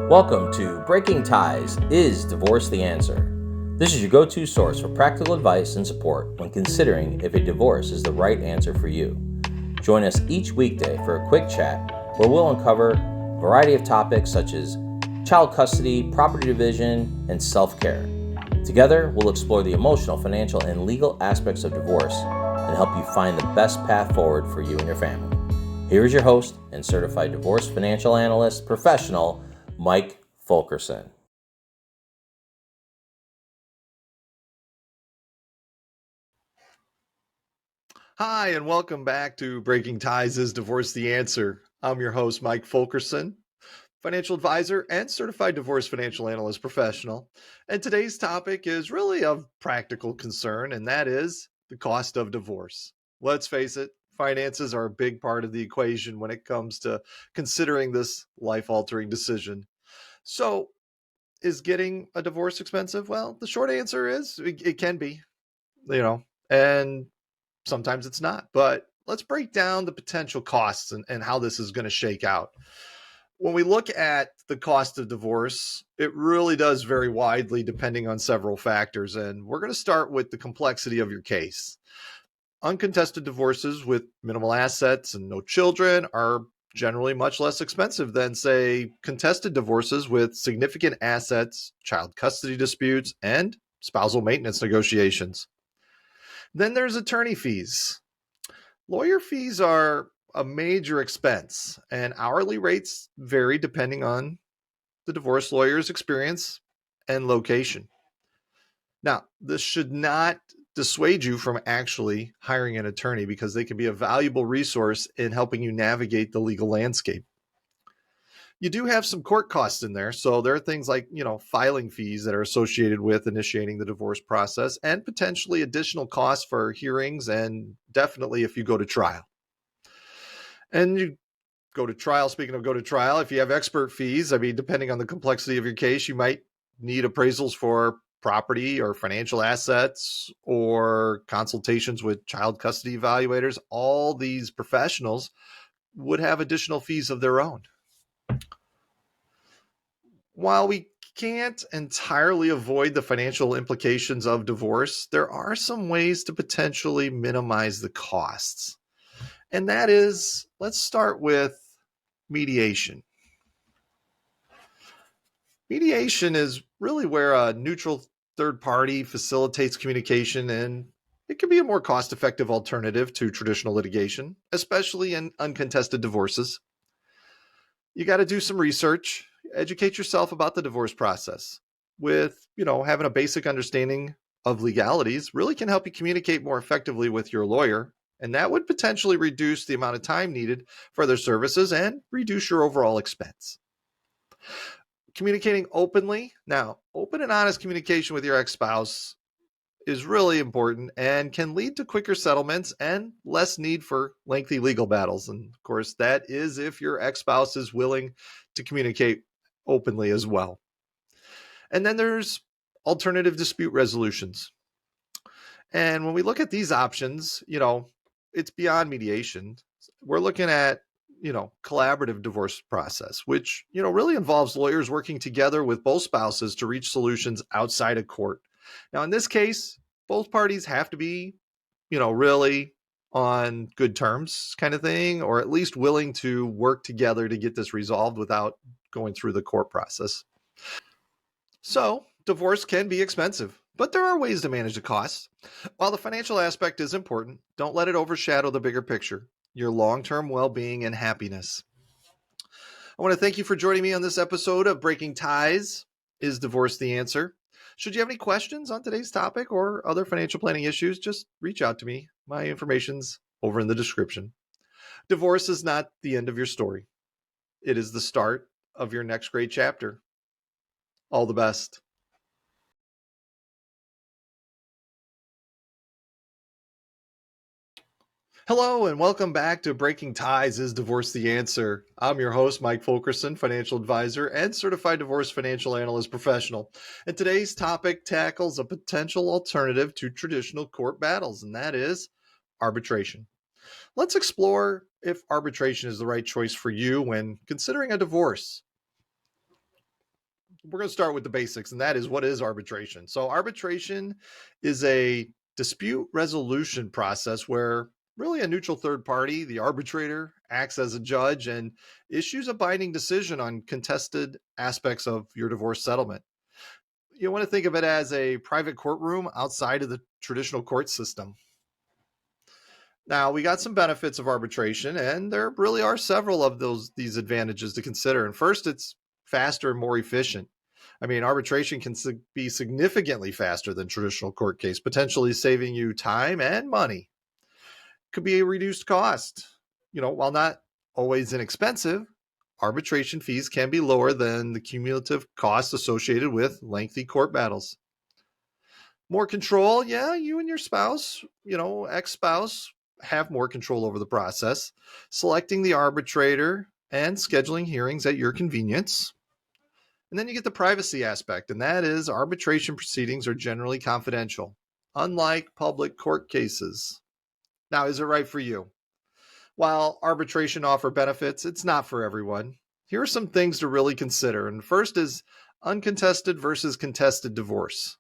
Welcome to Breaking Ties. Is Divorce the Answer? This is your go-to source for practical advice and support when considering if a divorce is the right answer for you. Join us each weekday for a quick chat where we'll uncover a variety of topics such as child custody, property division, and self-care. Together, we'll explore the emotional, financial, and legal aspects of divorce and help you find the best path forward for you and your family. Here is your host and Certified Divorce Financial Analyst professional, Mike Fulkerson. Hi, and welcome back to Breaking Ties. Is Divorce the Answer? I'm your host, Mike Fulkerson, financial advisor and certified divorce financial analyst professional. And today's topic is really of practical concern, and that is the cost of divorce. Let's face it, finances are a big part of the equation when it comes to considering this life-altering decision. So, is getting a divorce expensive? Well, the short answer is it can be, and sometimes it's not. But let's break down the potential costs and how this is going to shake out. When we look at the cost of divorce, it really does vary widely depending on several factors. And we're going to start with the complexity of your case. Uncontested divorces with minimal assets and no children are generally much less expensive than, say, contested divorces with significant assets, child custody disputes, and spousal maintenance negotiations. Then there's attorney fees. Lawyer fees are a major expense, and hourly rates vary depending on the divorce lawyer's experience and location. Now, this should not dissuade you from actually hiring an attorney because they can be a valuable resource in helping you navigate the legal landscape. You do have some court costs in there. So there are things like, filing fees that are associated with initiating the divorce process and potentially additional costs for hearings and definitely if you go to trial. And you go to trial, speaking of go to trial, if you have expert fees, depending on the complexity of your case, you might need appraisals for property or financial assets or consultations with child custody evaluators. All these professionals would have additional fees of their own. While we can't entirely avoid the financial implications of divorce, there are some ways to potentially minimize the costs. And that is, let's start with mediation. Mediation is really where a neutral third party facilitates communication, and it can be a more cost-effective alternative to traditional litigation, especially in uncontested divorces. You got to do some research, educate yourself about the divorce process. With, having a basic understanding of legalities really can help you communicate more effectively with your lawyer, and that would potentially reduce the amount of time needed for their services and reduce your overall expense. Communicating openly. Now, open and honest communication with your ex-spouse is really important and can lead to quicker settlements and less need for lengthy legal battles. And of course, that is if your ex-spouse is willing to communicate openly as well. And then there's alternative dispute resolutions. And when we look at these options, it's beyond mediation. We're looking at collaborative divorce process, which, really involves lawyers working together with both spouses to reach solutions outside of court. Now, in this case, both parties have to be, really on good terms kind of thing, or at least willing to work together to get this resolved without going through the court process. So divorce can be expensive, but there are ways to manage the costs. While the financial aspect is important, don't let it overshadow the bigger picture, your long-term well-being and happiness. I want to thank you for joining me on this episode of Breaking Ties. Is Divorce the Answer? Should you have any questions on today's topic or other financial planning issues, just reach out to me. My information's over in the description. Divorce is not the end of your story. It is the start of your next great chapter. All the best. Hello and welcome back to Breaking Ties. Is Divorce the Answer? I'm your host, Mike Fulkerson, financial advisor and certified divorce financial analyst professional. And today's topic tackles a potential alternative to traditional court battles, and that is arbitration. Let's explore if arbitration is the right choice for you when considering a divorce. we're going to start with the basics, and that is, what is arbitration? So arbitration is a dispute resolution process where really a neutral third party, the arbitrator, acts as a judge and issues a binding decision on contested aspects of your divorce settlement. You want to think of it as a private courtroom outside of the traditional court system. Now, we got some benefits of arbitration, and there really are several of these advantages to consider. And first, it's faster and more efficient. I mean, arbitration can be significantly faster than traditional court case, potentially saving you time and money. Could be a reduced cost. While not always inexpensive, arbitration fees can be lower than the cumulative costs associated with lengthy court battles. More control, yeah, you and your spouse, ex-spouse, have more control over the process, selecting the arbitrator and scheduling hearings at your convenience. And then you get the privacy aspect, and that is arbitration proceedings are generally confidential, unlike public court cases. Now, is it right for you? While arbitration offers benefits, it's not for everyone. Here are some things to really consider. And first is uncontested versus contested divorce.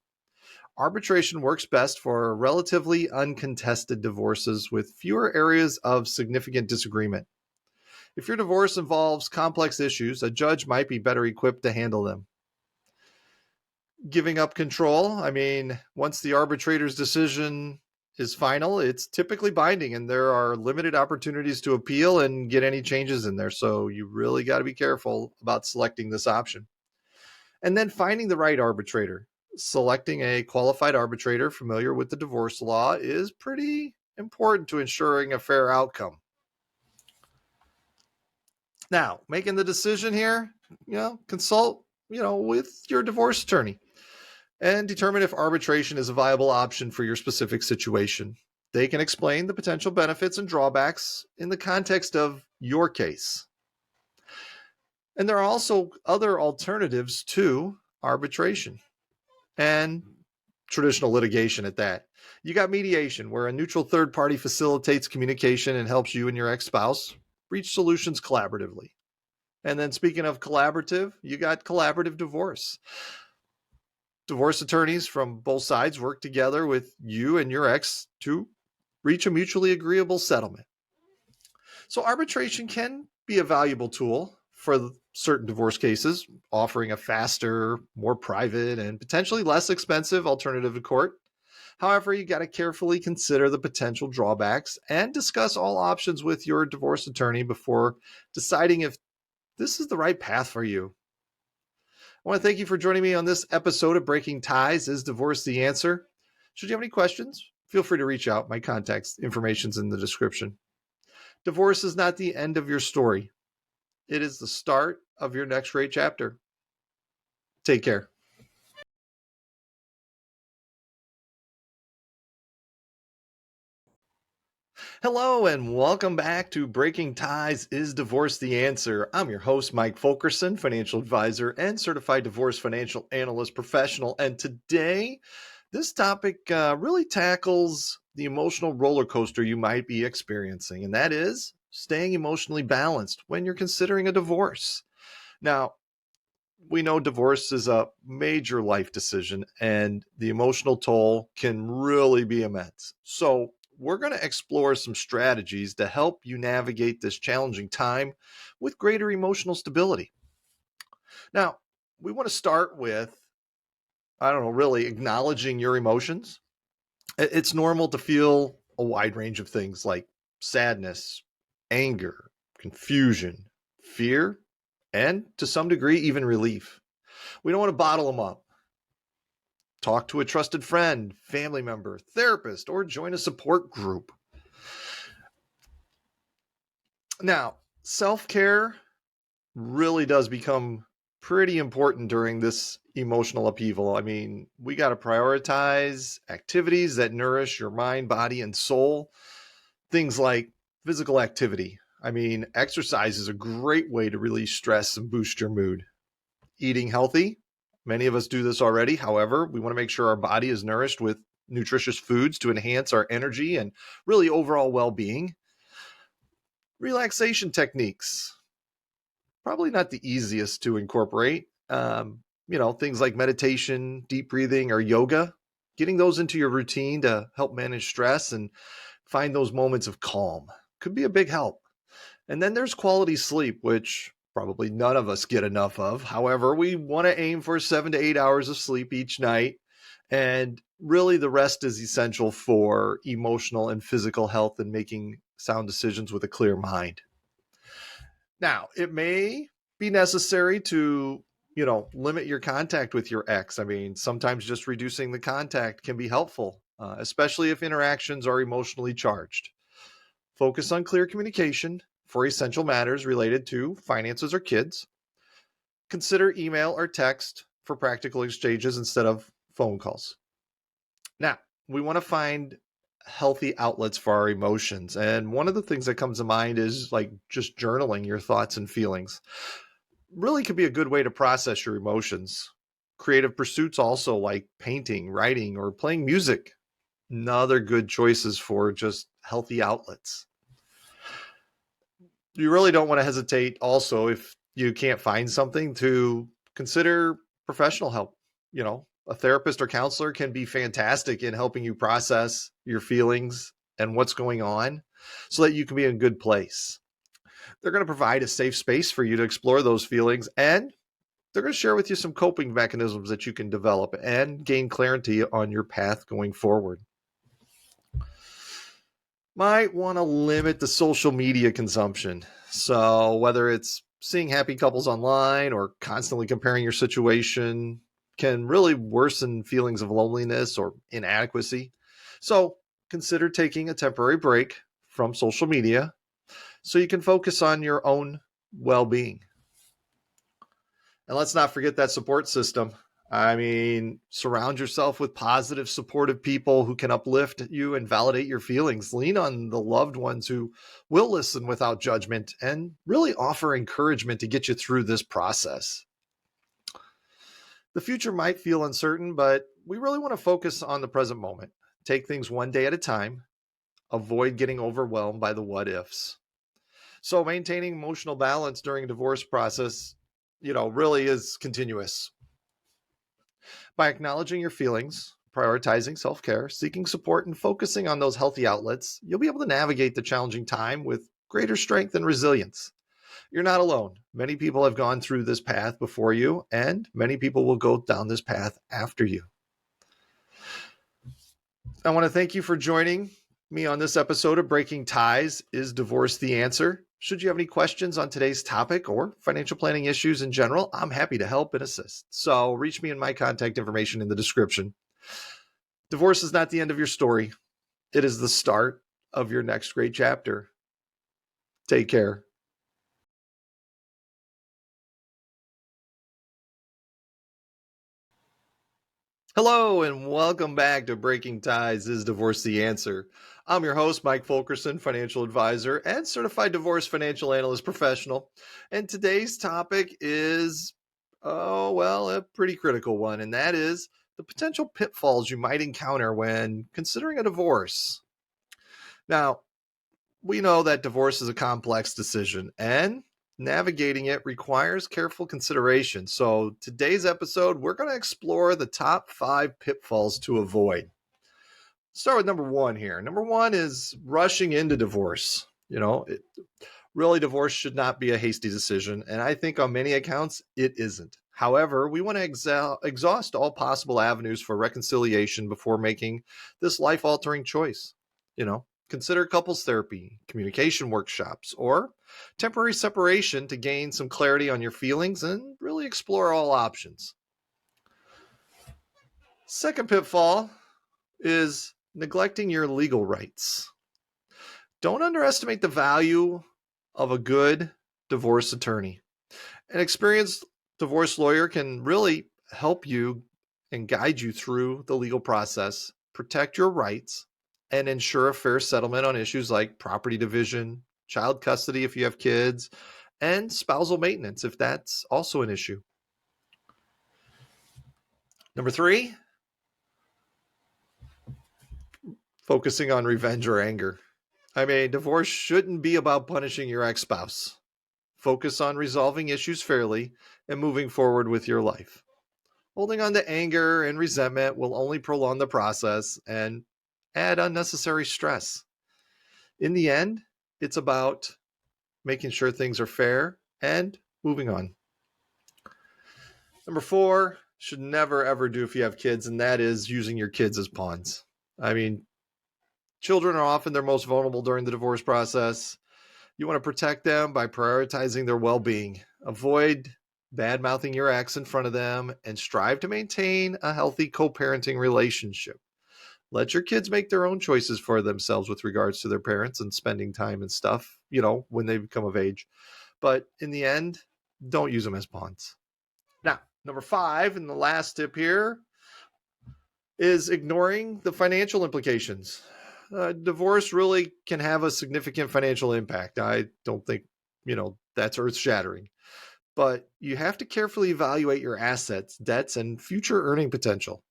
Arbitration works best for relatively uncontested divorces with fewer areas of significant disagreement. If your divorce involves complex issues, a judge might be better equipped to handle them. Giving up control, once the arbitrator's decision is final, it's typically binding, and there are limited opportunities to appeal and get any changes in there. So you really got to be careful about selecting this option. And then finding the right arbitrator. Selecting a qualified arbitrator familiar with the divorce law is pretty important to ensuring a fair outcome. Now, making the decision here, consult, with your divorce attorney and determine if arbitration is a viable option for your specific situation. They can explain the potential benefits and drawbacks in the context of your case. And there are also other alternatives to arbitration and traditional litigation at that. You got mediation, where a neutral third party facilitates communication and helps you and your ex-spouse reach solutions collaboratively. And then speaking of collaborative, you got collaborative divorce. Divorce attorneys from both sides work together with you and your ex to reach a mutually agreeable settlement. So arbitration can be a valuable tool for certain divorce cases, offering a faster, more private, and potentially less expensive alternative to court. However, you got to carefully consider the potential drawbacks and discuss all options with your divorce attorney before deciding if this is the right path for you. I want to thank you for joining me on this episode of Breaking Ties. Is Divorce the Answer? Should you have any questions, feel free to reach out. My contact information's in the description. Divorce is not the end of your story. It is the start of your next great chapter. Take care. Hello and welcome back to Breaking Ties. Is Divorce the Answer? I'm your host, Mike Fulkerson, financial advisor and certified divorce financial analyst professional. And today, this topic really tackles the emotional roller coaster you might be experiencing, and that is staying emotionally balanced when you're considering a divorce. Now, we know divorce is a major life decision, and the emotional toll can really be immense. So we're going to explore some strategies to help you navigate this challenging time with greater emotional stability. Now, we want to start with, really acknowledging your emotions. It's normal to feel a wide range of things like sadness, anger, confusion, fear, and to some degree, even relief. We don't want to bottle them up. Talk to a trusted friend, family member, therapist, or join a support group. Now, self-care really does become pretty important during this emotional upheaval. We got to prioritize activities that nourish your mind, body, and soul. Things like physical activity. Exercise is a great way to release stress and boost your mood. Eating healthy. Many of us do this already. However, we want to make sure our body is nourished with nutritious foods to enhance our energy and really overall well-being. Relaxation techniques. Probably not the easiest to incorporate, things like meditation, deep breathing, or yoga, getting those into your routine to help manage stress and find those moments of calm could be a big help. And then there's quality sleep, which probably none of us get enough of. However, we want to aim for 7 to 8 hours of sleep each night. And really, the rest is essential for emotional and physical health and making sound decisions with a clear mind. Now, it may be necessary to, limit your contact with your ex. I mean, sometimes just reducing the contact can be helpful, especially if interactions are emotionally charged. Focus on clear communication for essential matters related to finances or kids. Consider email or text for practical exchanges instead of phone calls. Now, we want to find healthy outlets for our emotions. And one of the things that comes to mind is like just journaling your thoughts and feelings. Really could be a good way to process your emotions. Creative pursuits also like painting, writing, or playing music. Another good choices for just healthy outlets. You really don't want to hesitate also if you can't find something to consider professional help. A therapist or counselor can be fantastic in helping you process your feelings and what's going on so that you can be in a good place. They're going to provide a safe space for you to explore those feelings, and they're going to share with you some coping mechanisms that you can develop and gain clarity on your path going forward. Might want to limit the social media consumption. So whether it's seeing happy couples online or constantly comparing your situation can really worsen feelings of loneliness or inadequacy. So consider taking a temporary break from social media so you can focus on your own well-being. And let's not forget that support system. I mean, surround yourself with positive, supportive people who can uplift you and validate your feelings. Lean on the loved ones who will listen without judgment and really offer encouragement to get you through this process. The future might feel uncertain, but we really want to focus on the present moment. Take things one day at a time. Avoid getting overwhelmed by the what ifs. So maintaining emotional balance during a divorce process, really is continuous. By acknowledging your feelings, prioritizing self-care, seeking support, and focusing on those healthy outlets, you'll be able to navigate the challenging time with greater strength and resilience. You're not alone. Many people have gone through this path before you, and many people will go down this path after you. I want to thank you for joining me on this episode of Breaking Ties. Is Divorce the Answer? Should you have any questions on today's topic or financial planning issues in general, I'm happy to help and assist. So reach me in my contact information in the description. Divorce is not the end of your story. It is the start of your next great chapter. Take care. Hello, and welcome back to Breaking Ties. Is Divorce the Answer? I'm your host, Mike Fulkerson, financial advisor and certified divorce financial analyst professional. And today's topic is, a pretty critical one, and that is the potential pitfalls you might encounter when considering a divorce. Now, we know that divorce is a complex decision, and navigating it requires careful consideration. So today's episode, we're going to explore the top 5 pitfalls to avoid. Start with number 1 here. Number 1 is rushing into divorce. Really, divorce should not be a hasty decision, and I think on many accounts it isn't. However, we want to exhaust all possible avenues for reconciliation before making this life-altering choice. Consider couples therapy, communication workshops, or temporary separation to gain some clarity on your feelings and really explore all options. Second pitfall is neglecting your legal rights. Don't underestimate the value of a good divorce attorney. An experienced divorce lawyer can really help you and guide you through the legal process, protect your rights, and ensure a fair settlement on issues like property division, child custody if you have kids, and spousal maintenance if that's also an issue. Number 3, focusing on revenge or anger. Divorce shouldn't be about punishing your ex-spouse. Focus on resolving issues fairly and moving forward with your life. Holding on to anger and resentment will only prolong the process and add unnecessary stress. In the end, it's about making sure things are fair and moving on. Number 4, should never ever do if you have kids, and that is using your kids as pawns. I mean, children are often their most vulnerable during the divorce process. You want to protect them by prioritizing their well-being. Avoid bad-mouthing your ex in front of them and strive to maintain a healthy co-parenting relationship. Let your kids make their own choices for themselves with regards to their parents and spending time and stuff, when they become of age. But in the end, don't use them as pawns. Now, number 5, and the last tip here, is ignoring the financial implications. Divorce really can have a significant financial impact. I don't think, that's earth-shattering. But you have to carefully evaluate your assets, debts, and future earning potential.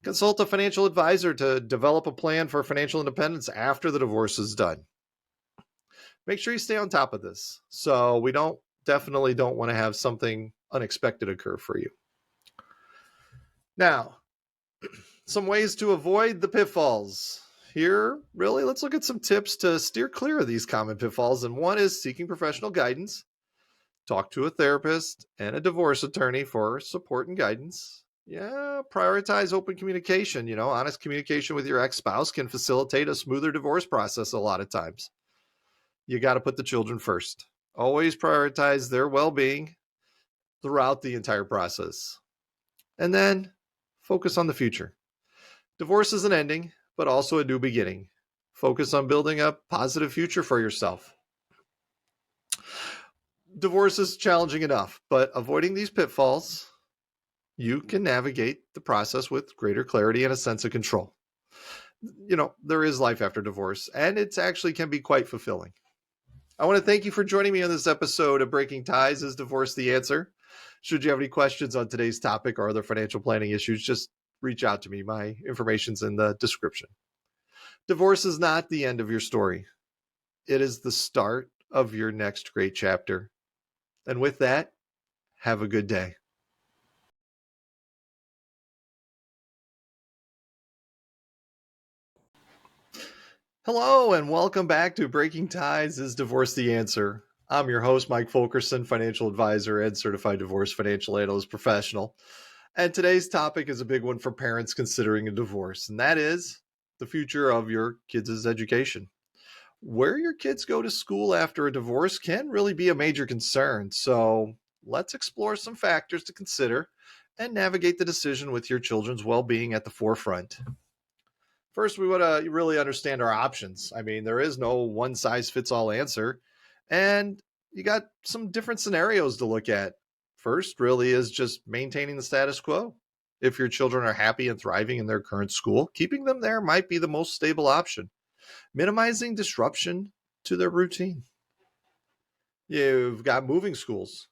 Consult a financial advisor to develop a plan for financial independence after the divorce is done. Make sure you stay on top of this. So we definitely don't want to have something unexpected occur for you. Now, some ways to avoid the pitfalls. Here, really, let's look at some tips to steer clear of these common pitfalls. And one is seeking professional guidance. Talk to a therapist and a divorce attorney for support and guidance. Yeah, prioritize open communication. Honest communication with your ex-spouse can facilitate a smoother divorce process a lot of times. You got to put the children first. Always prioritize their well-being throughout the entire process. And then focus on the future. Divorce is an ending, but also a new beginning. Focus on building a positive future for yourself. Divorce is challenging enough, but avoiding these pitfalls, you can navigate the process with greater clarity and a sense of control. There is life after divorce, and it actually can be quite fulfilling. I want to thank you for joining me on this episode of Breaking Ties. Is Divorce the Answer? Should you have any questions on today's topic or other financial planning issues, just reach out to me. My information's in the description. Divorce is not the end of your story. It is the start of your next great chapter. And with that, have a good day. Hello, and welcome back to Breaking Ties. Is Divorce the Answer? I'm your host, Mike Fulkerson, financial advisor and certified divorce financial analyst professional. And today's topic is a big one for parents considering a divorce, and that is the future of your kids' education. Where your kids go to school after a divorce can really be a major concern. So let's explore some factors to consider and navigate the decision with your children's well-being at the forefront. First, we want to really understand our options. I mean, there is no one-size-fits-all answer, and you got some different scenarios to look at. First, really, is just maintaining the status quo. If your children are happy and thriving in their current school, keeping them there might be the most stable option. Minimizing disruption to their routine. You've got moving schools.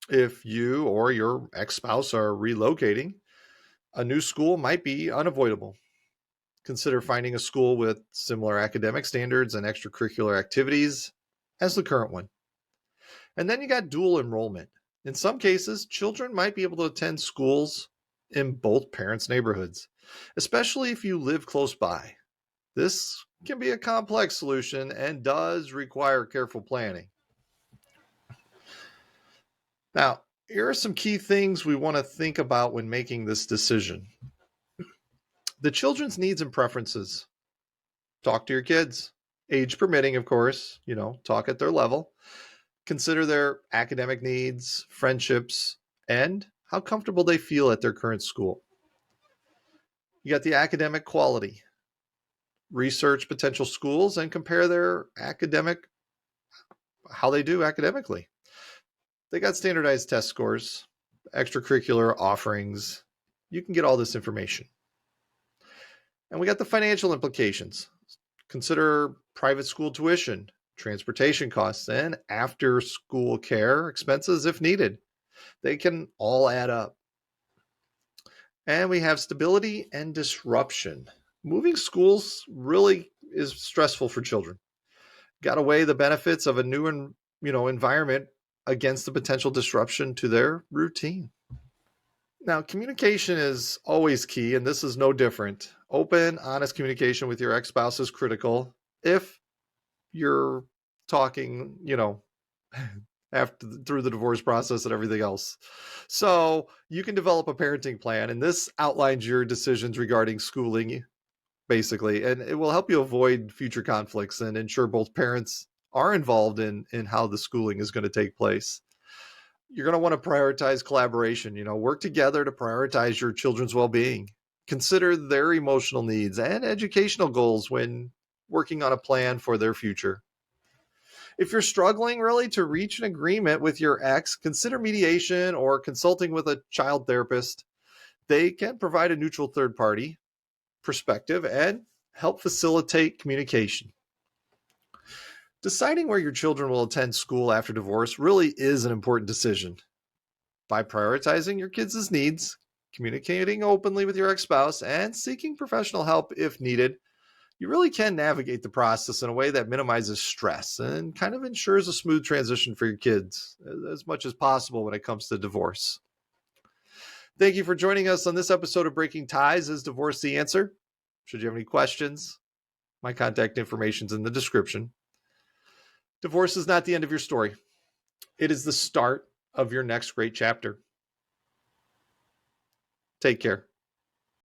If you or your ex-spouse are relocating, a new school might be unavoidable. Consider finding a school with similar academic standards and extracurricular activities as the current one. And then you got dual enrollment. In some cases, children might be able to attend schools in both parents' neighborhoods, especially if you live close by. This can be a complex solution and does require careful planning. Now, here are some key things we want to think about when making this decision. The children's needs and preferences. Talk to your kids, age permitting, of course, talk at their level. Consider their academic needs, friendships, and how comfortable they feel at their current school. You got the academic quality. Research potential schools and compare how they do academically. They got standardized test scores, extracurricular offerings. You can get all this information. And we got the financial implications. Consider private school tuition, transportation costs, and after school care expenses if needed. They can all add up. And we have stability and disruption. Moving schools really is stressful for children. Got to weigh the benefits of a new environment against the potential disruption to their routine. Now, communication is always key, and this is no different. Open, honest communication with your ex-spouse is critical. If you're talking, after through the divorce process and everything else. So you can develop a parenting plan, and this outlines your decisions regarding schooling, basically, and it will help you avoid future conflicts and ensure both parents are involved in how the schooling is going to take place. You're going to want to prioritize collaboration, work together to prioritize your children's well-being. Consider their emotional needs and educational goals when working on a plan for their future. If you're struggling really to reach an agreement with your ex, consider mediation or consulting with a child therapist. They can provide a neutral third party perspective and help facilitate communication. Deciding where your children will attend school after divorce really is an important decision. By prioritizing your kids' needs, communicating openly with your ex-spouse, and seeking professional help if needed, you really can navigate the process in a way that minimizes stress and kind of ensures a smooth transition for your kids as much as possible when it comes to divorce. Thank you for joining us on this episode of Breaking Ties. Is Divorce the Answer? Should you have any questions, my contact information is in the description. Divorce is not the end of your story. It is the start of your next great chapter. Take care.